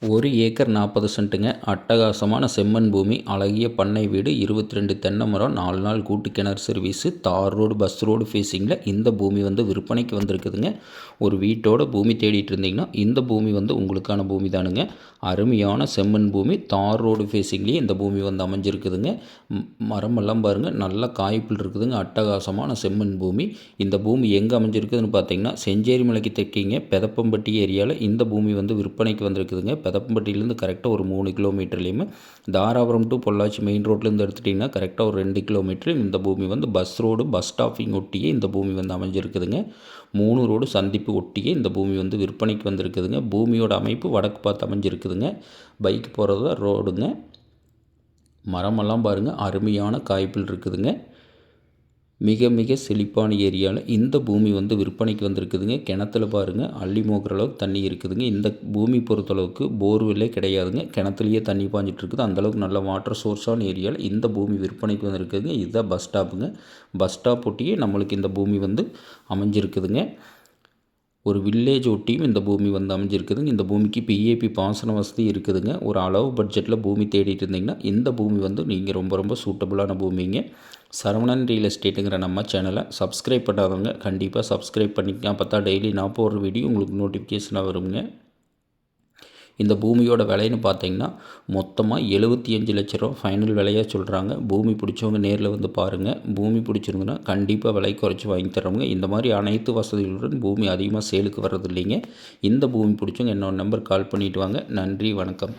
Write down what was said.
1 acre 40 சென்ட்டுங்க. அட்டகாசமான செம்மண் பூமி, அழகிய பண்ணை வீடு, 22 தென்னை மரம், 4 நாள் கூட்டு கிணறு சர்வீஸு, தார் ரோடு, பஸ் ரோடு ஃபேஸிங்கில் இந்த பூமி விற்பனைக்கு வந்திருக்குதுங்க. ஒரு வீட்டோட பூமி தேடிட்டு இருந்தீங்கன்னா இந்த பூமி உங்களுக்கான பூமி தானுங்க. அருமையான செம்மண் பூமி, தார் ரோடு ஃபேஸிங்லேயே இந்த பூமி அமைஞ்சிருக்குதுங்க. மரமெல்லாம் பாருங்கள், நல்ல காய்ப்பில் இருக்குதுங்க. அட்டகாசமான செம்மண் பூமி. இந்த பூமி எங்கே அமைஞ்சிருக்குதுன்னு பார்த்தீங்கன்னா செஞ்சேரி மலைக்கு தெற்கிங்க பெதப்பம்பட்டி ஏரியாவில் இந்த பூமி விற்பனைக்கு வந்திருக்குதுங்க. பெதப்பம்பட்டியிலேருந்து கரெக்டாக ஒரு 3 கிலோமீட்டர்லேயுமே, தாராபுரம் டு பொள்ளாச்சி மெயின் ரோட்லேருந்து எடுத்துட்டிங்கன்னா கரெக்டாக ஒரு 2 கிலோமீட்டர் இந்த பூமி பஸ் ரோடு, பஸ் ஸ்டாப்பிங் ஒட்டியே இந்த பூமி அமைஞ்சிருக்குதுங்க. 3 ரோடு சந்திப்பு ஒட்டியே இந்த பூமி விற்பனைக்கு வந்திருக்குதுங்க. பூமியோட அமைப்பு வடக்கு பார்த்து அமைஞ்சிருக்குதுங்க. பைக் போகிறது ரோடுங்க. மரமெல்லாம் பாருங்கள், அருமையான காய்ப்பில் இருக்குதுங்க. மிக மிக செழிப்பான ஏரியாவில் இந்த பூமி விற்பனைக்கு வந்திருக்குதுங்க. கிணத்துல பாருங்கள், அள்ளி மோக்கிற அளவுக்கு தண்ணி இருக்குதுங்க. இந்த பூமி பொறுத்தளவுக்கு போர்வெல்லே கிடையாதுங்க. கிணத்துலேயே தண்ணி பாஞ்சிட்டு இருக்குது. அந்தளவுக்கு நல்ல வாட்டர் சோர்ஸான ஏரியாவில் இந்த பூமி விற்பனைக்கு வந்திருக்குதுங்க. இதுதான் பஸ் ஸ்டாப்புங்க. பஸ் ஸ்டாப் ஒட்டியே நம்மளுக்கு இந்த பூமி அமைஞ்சிருக்குதுங்க. ஒரு வில்லேஜ் ஒட்டியும் இந்த பூமி அமைஞ்சிருக்குதுங்க. இந்த பூமிக்கு பிஏபி பாசன வசதி இருக்குதுங்க. ஒரு அளவு பட்ஜெட்டில் பூமி தேடிட்டு இருந்தீங்கன்னா இந்த பூமி நீங்கள் ரொம்ப ரொம்ப சூட்டபுளான பூமிங்க. சரவணன் ரியல் எஸ்டேட்டுங்கிற நம்ம சேனலை சப்ஸ்கிரைப் பண்ணாதவங்க கண்டிப்பாக சப்ஸ்கிரைப் பண்ணிக்கலாம். அப்போ தான் டெய்லி நான் போடுற வீடியோ உங்களுக்கு நோட்டிஃபிகேஷனாக வருங்க. இந்த பூமியோட விலைன்னு பார்த்தீங்கன்னா மொத்தமாக 75 லட்ச ரூபா ஃபைனல் விலையாக சொல்கிறாங்க. பூமி பிடிச்சவங்க நேரில் பாருங்கள். பூமி பிடிச்சிருந்துன்னா கண்டிப்பாக விலை குறைச்சி வாங்கி தர்றவங்க. இந்த மாதிரி அனைத்து வசதிகளுடன் பூமி அதிகமாக சேலுக்கு வர்றது இல்லைங்க. இந்த பூமி பிடிச்சவங்க என்னோட நம்பர் கால் பண்ணிவிட்டு வாங்க. நன்றி, வணக்கம்.